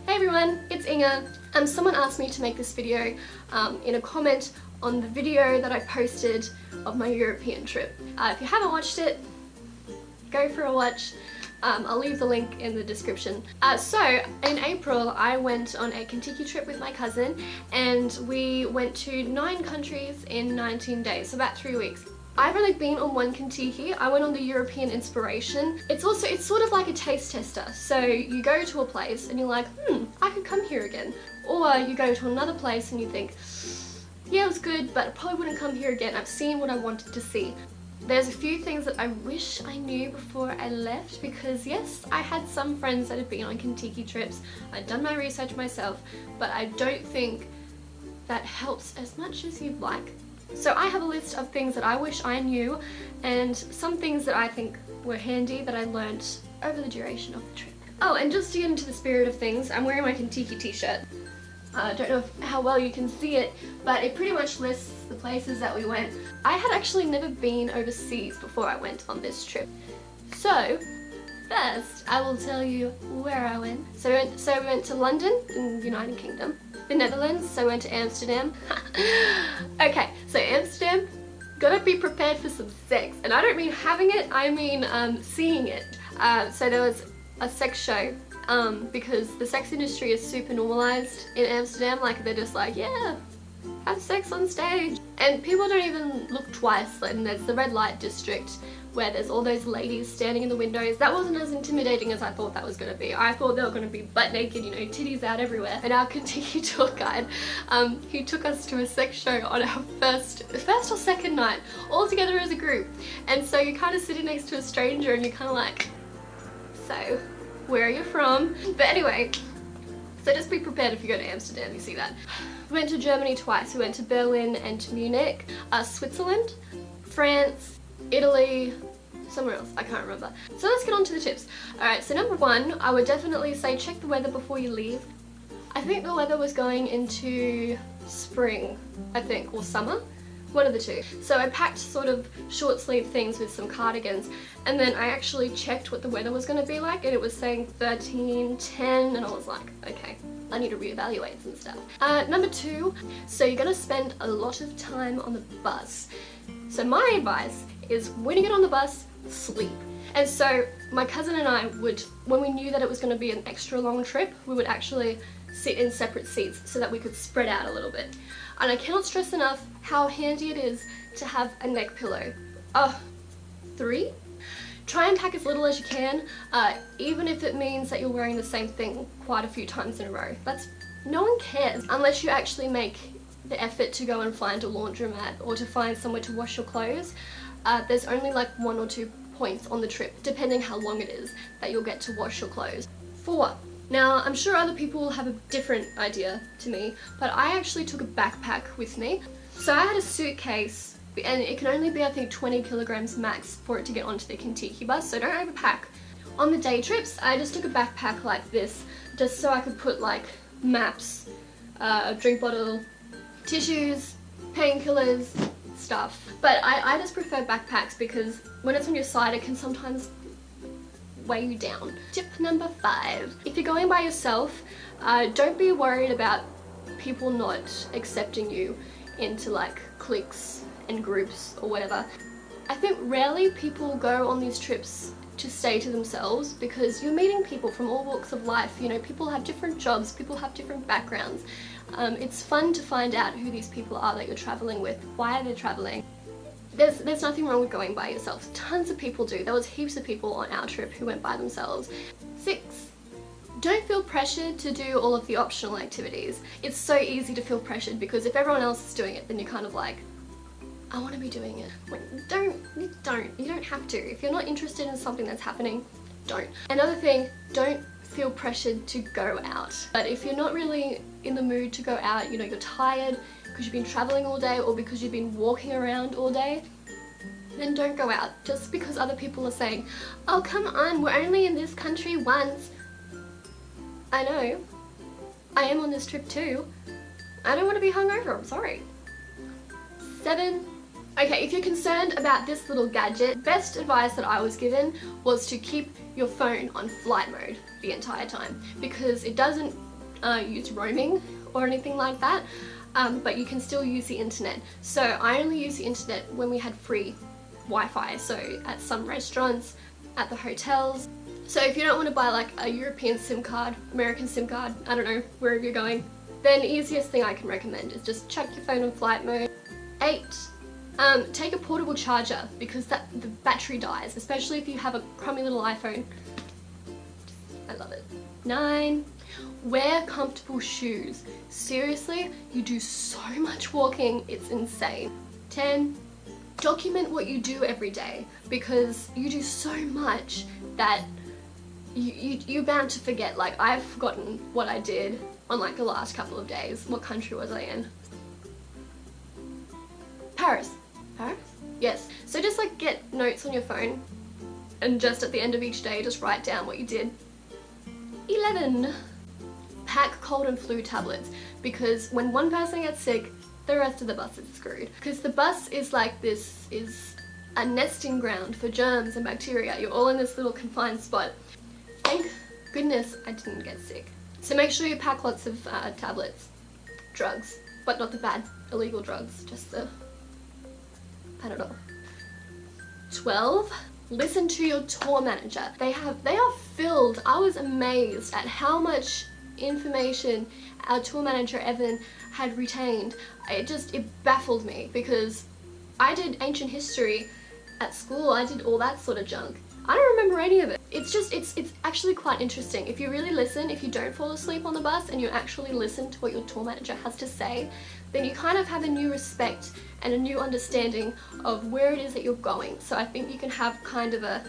Hey everyone, it's Inga. Someone asked me to make this video in a comment on the video that I posted of my European trip. If you haven't watched it, go for a watch. I'll leave the link in the description. So in April I went on a Contiki trip with my cousin and we went to 9 countries in 19 days, so about 3 weeks. I've only been on one Contiki. I went on the European Inspiration. It's sort of like a taste tester. So you go to a place and you're like, I could come here again. Or you go to another place and you think, yeah, it was good, but I probably wouldn't come here again. I've seen what I wanted to see. There's a few things that I wish I knew before I left because yes, I had some friends that had been on Contiki trips. I'd done my research myself, but I don't think that helps as much as you'd like. So I have a list of things that I wish I knew and some things that I think were handy that I learned over the duration of the trip. Oh, and just to get into the spirit of things, I'm wearing my Contiki t-shirt. I don't know how well you can see it, but it pretty much lists the places that we went. I had actually never been overseas before I went on this trip. So, first I will tell you where I went. So we went to London in the United Kingdom, the Netherlands, so we went to Amsterdam. Okay, so Amsterdam, gotta be prepared for some sex. And I don't mean having it, I mean seeing it. So there was a sex show. Because the sex industry is super normalized in Amsterdam, like they're just like, yeah, have sex on stage. And people don't even look twice. And there's the red light district where there's all those ladies standing in the windows. That wasn't as intimidating as I thought that was going to be. I thought they were going to be butt naked, you know, titties out everywhere. And our Contiki tour guide, he took us to a sex show on our first or second night, all together as a group. And so you're kind of sitting next to a stranger and you're kind of like, so where are you from? But anyway, so just be prepared if you go to Amsterdam, you see that. We went to Germany twice. We went to Berlin and to Munich, Switzerland, France, Italy, somewhere else, I can't remember. So let's get on to the tips. Alright, so number one, I would definitely say check the weather before you leave. I think the weather was going into spring, I think, or summer. One of the two. So I packed sort of short sleeve things with some cardigans and then I actually checked what the weather was going to be like and it was saying 13, 10 and I was like, okay, I need to reevaluate some stuff. Number two, so you're going to spend a lot of time on the bus. So my advice is when you get on the bus, sleep. And so my cousin and I would, when we knew that it was going to be an extra long trip, we would actually sit in separate seats so that we could spread out a little bit. And I cannot stress enough how handy it is to have a neck pillow. 3. Try and pack as little as you can, even if it means that you're wearing the same thing quite a few times in a row. No one cares unless you actually make the effort to go and find a laundromat or to find somewhere to wash your clothes. There's only like 1 or 2 points on the trip, depending how long it is, that you'll get to wash your clothes. 4. Now, I'm sure other people will have a different idea to me, but I actually took a backpack with me. So I had a suitcase, and it can only be, I think, 20 kilograms max for it to get onto the Contiki bus, so don't overpack. On the day trips, I just took a backpack like this, just so I could put like maps, a drink bottle, tissues, painkillers, stuff. But I just prefer backpacks because when it's on your side, it can sometimes weigh you down. Tip number 5. If you're going by yourself, don't be worried about people not accepting you into like cliques and groups or whatever. I think rarely people go on these trips to stay to themselves because you're meeting people from all walks of life. You know, people have different jobs, people have different backgrounds. It's fun to find out who these people are that you're traveling with, why they're traveling. There's nothing wrong with going by yourself. Tons of people do. There was heaps of people on our trip who went by themselves. 6. Don't feel pressured to do all of the optional activities. It's so easy to feel pressured because if everyone else is doing it, then you're kind of like, I want to be doing it. You don't have to. If you're not interested in something that's happening, don't. Another thing, don't feel pressured to go out. But if you're not really in the mood to go out, you know, you're tired because you've been traveling all day or because you've been walking around all day, then don't go out just because other people are saying, oh come on, we're only in this country once. I know, I am on this trip too. I don't want to be hungover, I'm sorry. 7. Okay, if you're concerned about this little gadget, best advice that I was given was to keep your phone on flight mode the entire time because it doesn't use roaming or anything like that, but you can still use the internet. So I only use the internet when we had free Wi-Fi, so at some restaurants, at the hotels. So if you don't want to buy like a European SIM card, American SIM card, I don't know, wherever you're going, then the easiest thing I can recommend is just chuck your phone on flight mode. 8. Take a portable charger, because the battery dies, especially if you have a crummy little iPhone. I love it. 9. Wear comfortable shoes. Seriously, you do so much walking, it's insane. 10. Document what you do every day, because you do so much that you're bound to forget. Like, I've forgotten what I did on like the last couple of days. What country was I in? Paris. Paris? Yes. So just like get notes on your phone and just at the end of each day just write down what you did. 11. Pack cold and flu tablets, because when one person gets sick, the rest of the bus is screwed. Because the bus is like this, is a nesting ground for germs and bacteria. You're all in this little confined spot. Thank goodness I didn't get sick. So make sure you pack lots of tablets. Drugs, but not the bad illegal drugs, just the Panadol. 12. Listen to your tour manager. They are filled. I was amazed at how much information our tour manager Evan had retained. It baffled me, because I did ancient history at school. I did all that sort of junk. I don't remember any of it. It's actually quite interesting. If you really listen, if you don't fall asleep on the bus and you actually listen to what your tour manager has to say, then you kind of have a new respect and a new understanding of where it is that you're going. So I think you can have kind of a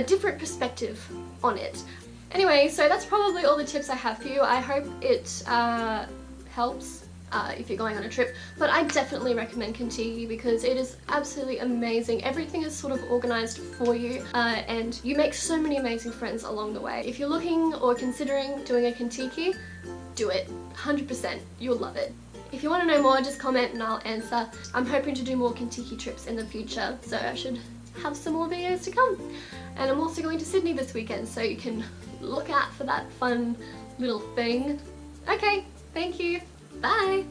different perspective on it. Anyway, so that's probably all the tips I have for you. I hope it helps if you're going on a trip, but I definitely recommend Contiki because it is absolutely amazing. Everything is sort of organized for you, and you make so many amazing friends along the way. If you're looking or considering doing a Contiki, do it. 100%. You'll love it. If you want to know more, just comment and I'll answer. I'm hoping to do more Contiki trips in the future, so I should have some more videos to come. And I'm also going to Sydney this weekend, so you can look out for that fun little thing. Okay, thank you. Bye!